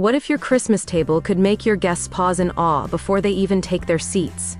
What if your Christmas table could make your guests pause in awe before they even take their seats?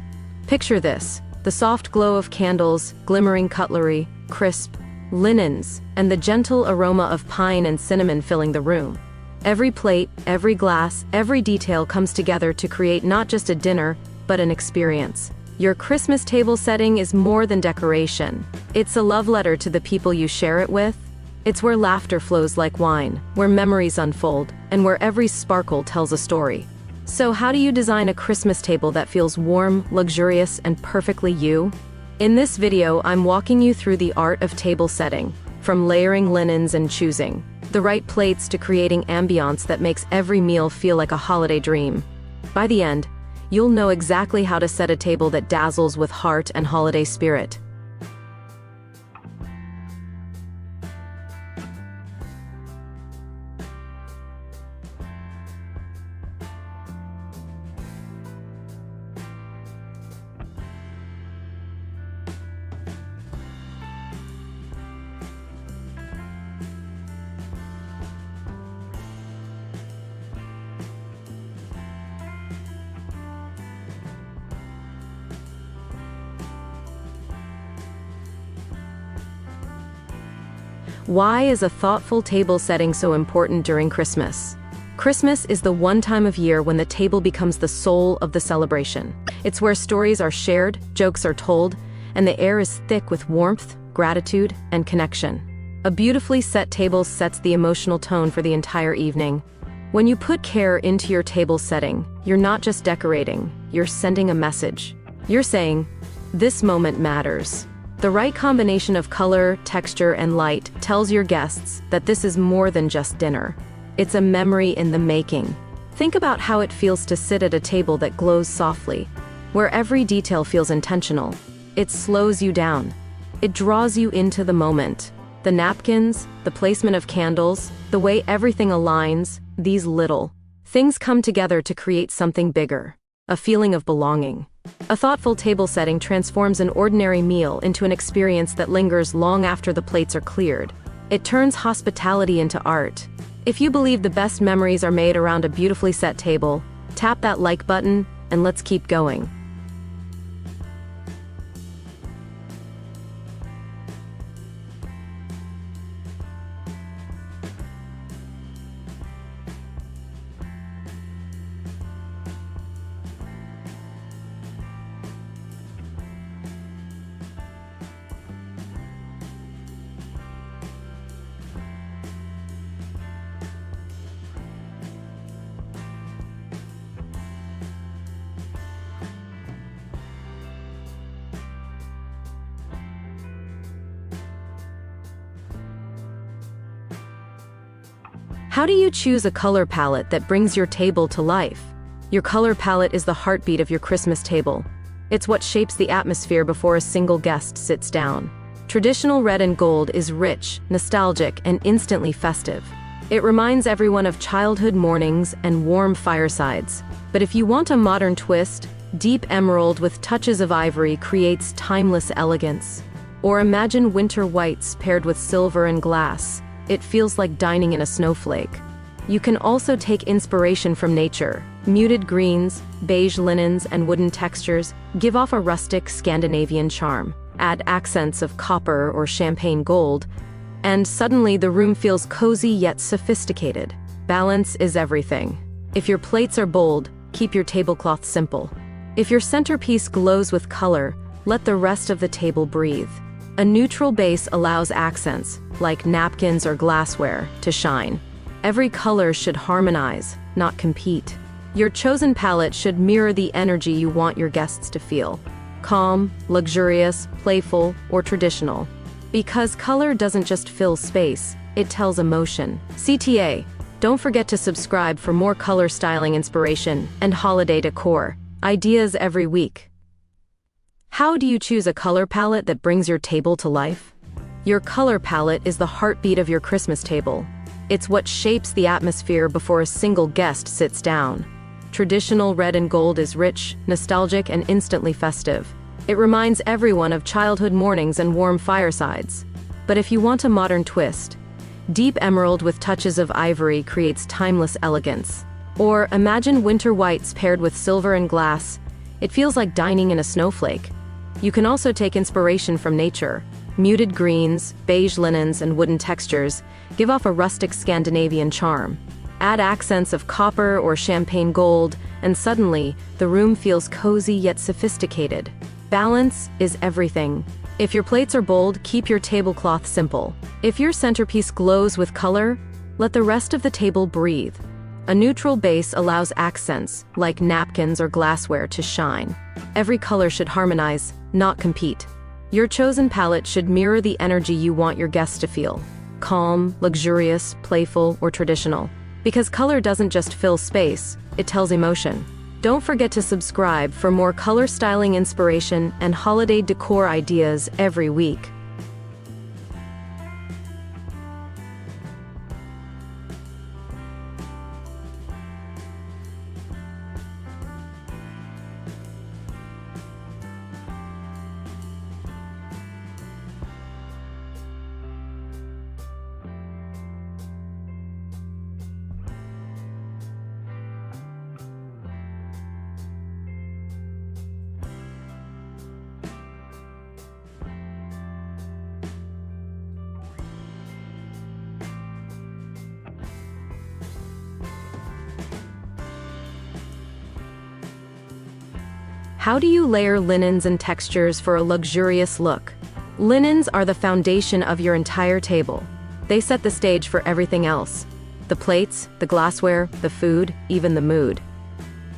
Picture this: the soft glow of candles, glimmering cutlery, crisp linens, and the gentle aroma of pine and cinnamon filling the room. Every plate, every glass, every detail comes together to create not just a dinner, but an experience. Your Christmas table setting is more than decoration. It's a love letter to the people you share it with. It's where laughter flows like wine, where memories unfold, and where every sparkle tells a story. So how do you design a Christmas table that feels warm, luxurious, and perfectly you? In this video, I'm walking you through the art of table setting, from layering linens and choosing the right plates to creating ambiance that makes every meal feel like a holiday dream. By the end, you'll know exactly how to set a table that dazzles with heart and holiday spirit. Why is a thoughtful table setting so important during Christmas? Christmas is the one time of year when the table becomes the soul of the celebration. It's where stories are shared, jokes are told, and the air is thick with warmth, gratitude, and connection. A beautifully set table sets the emotional tone for the entire evening. When you put care into your table setting, you're not just decorating, you're sending a message. You're saying, "This moment matters." The right combination of color, texture, and light tells your guests that this is more than just dinner. It's a memory in the making. Think about how it feels to sit at a table that glows softly, where every detail feels intentional. It slows you down. It draws you into the moment. The napkins, the placement of candles, the way everything aligns, these little things come together to create something bigger, a feeling of belonging. A thoughtful table setting transforms an ordinary meal into an experience that lingers long after the plates are cleared. It turns hospitality into art. If you believe the best memories are made around a beautifully set table, tap that like button and let's keep going. How do you choose a color palette that brings your table to life? Your color palette is the heartbeat of your Christmas table. It's what shapes the atmosphere before a single guest sits down. Traditional red and gold is rich, nostalgic, and instantly festive. It reminds everyone of childhood mornings and warm firesides. But if you want a modern twist, deep emerald with touches of ivory creates timeless elegance. Or imagine winter whites paired with silver and glass. It feels like dining in a snowflake. You can also take inspiration from nature. Muted greens, beige linens, and wooden textures give off a rustic Scandinavian charm. Add accents of copper or champagne gold, and suddenly the room feels cozy yet sophisticated. Balance is everything. If your plates are bold, keep your tablecloth simple. If your centerpiece glows with color, let the rest of the table breathe. A neutral base allows accents, like napkins or glassware, to shine. Every color should harmonize, not compete. Your chosen palette should mirror the energy you want your guests to feel. Calm, luxurious, playful, or traditional. Because color doesn't just fill space, it tells emotion. CTA, don't forget to subscribe for more color styling inspiration and holiday decor ideas every week. How do you choose a color palette that brings your table to life? Your color palette is the heartbeat of your Christmas table. It's what shapes the atmosphere before a single guest sits down. Traditional red and gold is rich, nostalgic, and instantly festive. It reminds everyone of childhood mornings and warm firesides. But if you want a modern twist, deep emerald with touches of ivory creates timeless elegance. Or imagine winter whites paired with silver and glass. It feels like dining in a snowflake. You can also take inspiration from nature. Muted greens, beige linens, and wooden textures give off a rustic Scandinavian charm. Add accents of copper or champagne gold, and suddenly, the room feels cozy yet sophisticated. Balance is everything. If your plates are bold, keep your tablecloth simple. If your centerpiece glows with color, let the rest of the table breathe. A neutral base allows accents, like napkins or glassware, to shine. Every color should harmonize, not compete. Your chosen palette should mirror the energy you want your guests to feel. Calm, luxurious, playful, or traditional. Because color doesn't just fill space, it tells emotion. Don't forget to subscribe for more color styling inspiration and holiday decor ideas every week. How do you layer linens and textures for a luxurious look? Linens are the foundation of your entire table. They set the stage for everything else. The plates, the glassware, the food, even the mood.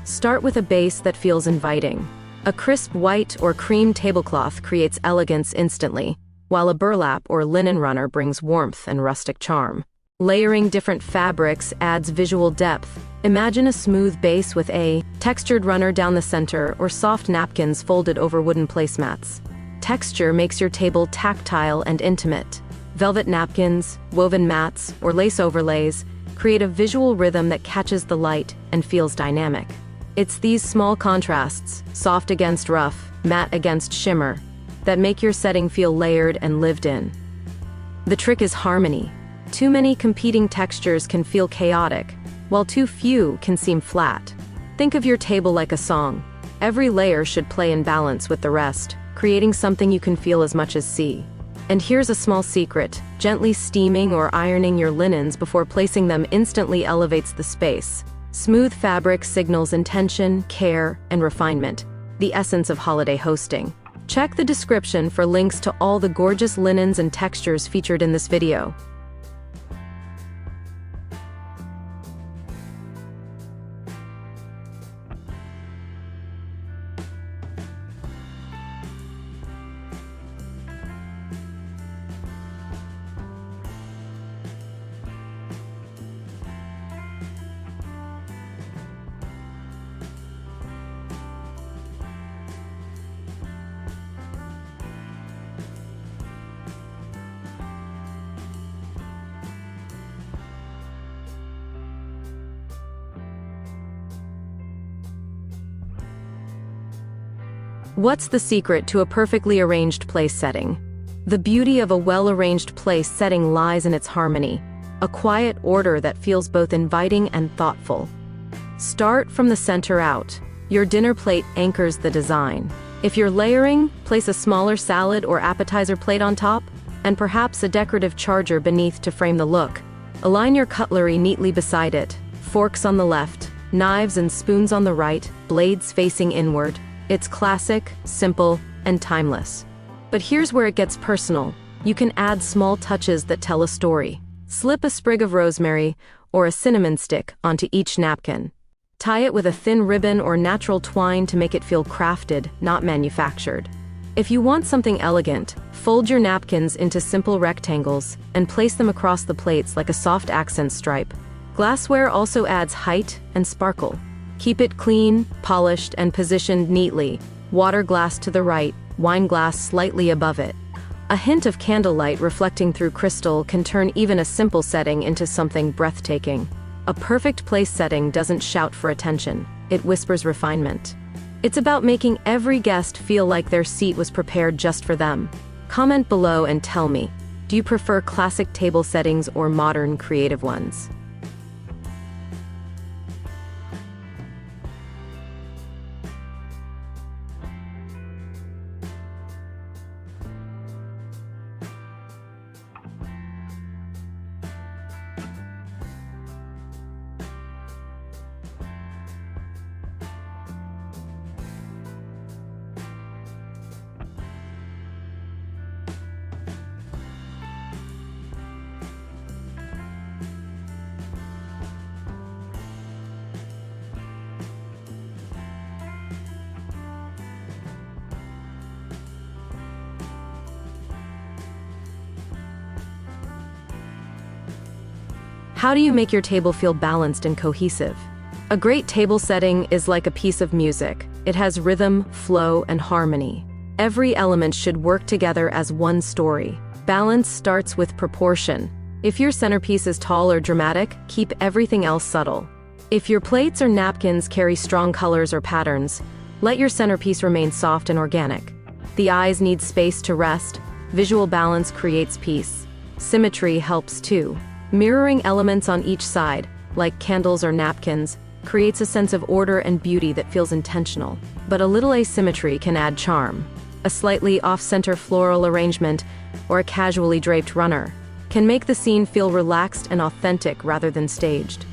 Start with a base that feels inviting. A crisp white or cream tablecloth creates elegance instantly, while a burlap or linen runner brings warmth and rustic charm. Layering different fabrics adds visual depth. Imagine a smooth base with a textured runner down the center or soft napkins folded over wooden placemats. Texture makes your table tactile and intimate. Velvet napkins, woven mats, or lace overlays create a visual rhythm that catches the light and feels dynamic. It's these small contrasts, soft against rough, matte against shimmer, that make your setting feel layered and lived in. The trick is harmony. Too many competing textures can feel chaotic, while too few can seem flat. Think of your table like a song. Every layer should play in balance with the rest, creating something you can feel as much as see. And here's a small secret: gently steaming or ironing your linens before placing them instantly elevates the space. Smooth fabric signals intention, care, and refinement, the essence of holiday hosting. Check the description for links to all the gorgeous linens and textures featured in this video. What's the secret to a perfectly arranged place setting? The beauty of a well-arranged place setting lies in its harmony, a quiet order that feels both inviting and thoughtful. Start from the center out. Your dinner plate anchors the design. If you're layering, place a smaller salad or appetizer plate on top, and perhaps a decorative charger beneath to frame the look. Align your cutlery neatly beside it, forks on the left, knives and spoons on the right, blades facing inward. It's classic, simple, and timeless. But here's where it gets personal. You can add small touches that tell a story. Slip a sprig of rosemary or a cinnamon stick onto each napkin. Tie it with a thin ribbon or natural twine to make it feel crafted, not manufactured. If you want something elegant, fold your napkins into simple rectangles and place them across the plates like a soft accent stripe. Glassware also adds height and sparkle. Keep it clean, polished, and positioned neatly. Water glass to the right, wine glass slightly above it. A hint of candlelight reflecting through crystal can turn even a simple setting into something breathtaking. A perfect place setting doesn't shout for attention, it whispers refinement. It's about making every guest feel like their seat was prepared just for them. Comment below and tell me, do you prefer classic table settings or modern, creative ones? How do you make your table feel balanced and cohesive? A great table setting is like a piece of music. It has rhythm, flow, and harmony. Every element should work together as one story. Balance starts with proportion. If your centerpiece is tall or dramatic, keep everything else subtle. If your plates or napkins carry strong colors or patterns, let your centerpiece remain soft and organic. The eyes need space to rest. Visual balance creates peace. Symmetry helps too. Mirroring elements on each side, like candles or napkins, creates a sense of order and beauty that feels intentional. But a little asymmetry can add charm. A slightly off-center floral arrangement or a casually draped runner can make the scene feel relaxed and authentic rather than staged.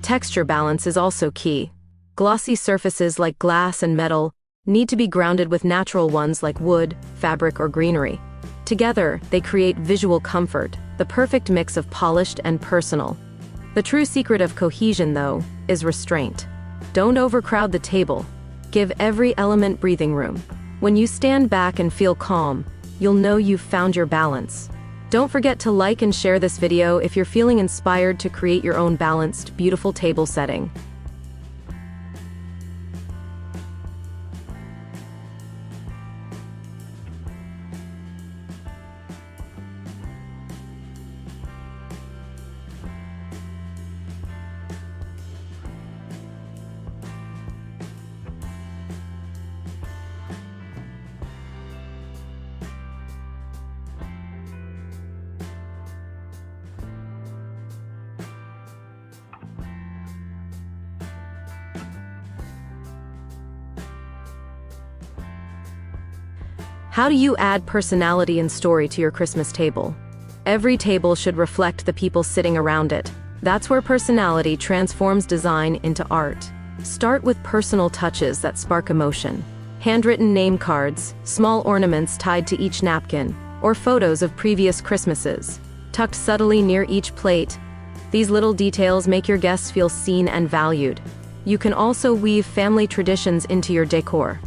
Texture balance is also key. Glossy surfaces like glass and metal need to be grounded with natural ones like wood, fabric, or greenery. Together, they create visual comfort, the perfect mix of polished and personal. The true secret of cohesion, though, is restraint. Don't overcrowd the table. Give every element breathing room. When you stand back and feel calm, you'll know you've found your balance. Don't forget to like and share this video if you're feeling inspired to create your own balanced, beautiful table setting. How do you add personality and story to your Christmas table? Every table should reflect the people sitting around it. That's where personality transforms design into art. Start with personal touches that spark emotion. Handwritten name cards, small ornaments tied to each napkin, or photos of previous Christmases, tucked subtly near each plate. These little details make your guests feel seen and valued. You can also weave family traditions into your decor.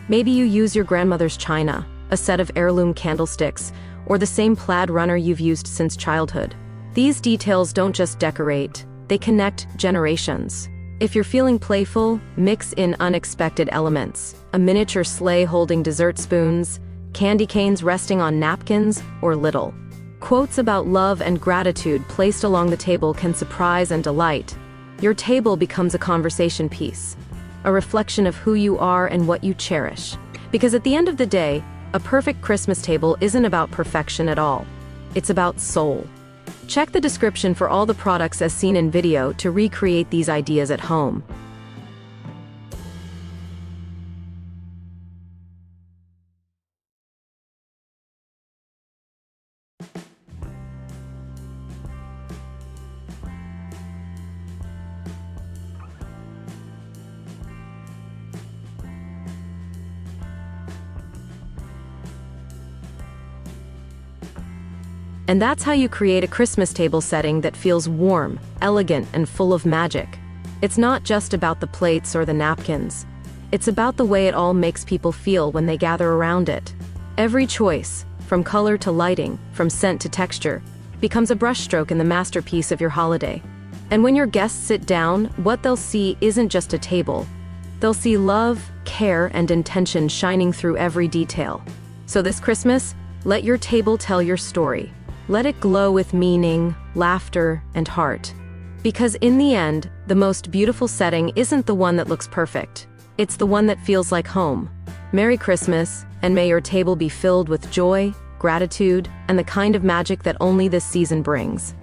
Maybe you use your grandmother's china, a set of heirloom candlesticks, or the same plaid runner you've used since childhood. These details don't just decorate, they connect generations. If you're feeling playful, mix in unexpected elements. A miniature sleigh holding dessert spoons, candy canes resting on napkins, or little quotes about love and gratitude placed along the table can surprise and delight. Your table becomes a conversation piece, a reflection of who you are and what you cherish. Because at the end of the day, a perfect Christmas table isn't about perfection at all. It's about soul. Check the description for all the products as seen in video to recreate these ideas at home. And that's how you create a Christmas table setting that feels warm, elegant, and full of magic. It's not just about the plates or the napkins. It's about the way it all makes people feel when they gather around it. Every choice, from color to lighting, from scent to texture, becomes a brushstroke in the masterpiece of your holiday. And when your guests sit down, what they'll see isn't just a table. They'll see love, care, and intention shining through every detail. So this Christmas, let your table tell your story. Let it glow with meaning, laughter, and heart. Because in the end, the most beautiful setting isn't the one that looks perfect. It's the one that feels like home. Merry Christmas, and may your table be filled with joy, gratitude, and the kind of magic that only this season brings.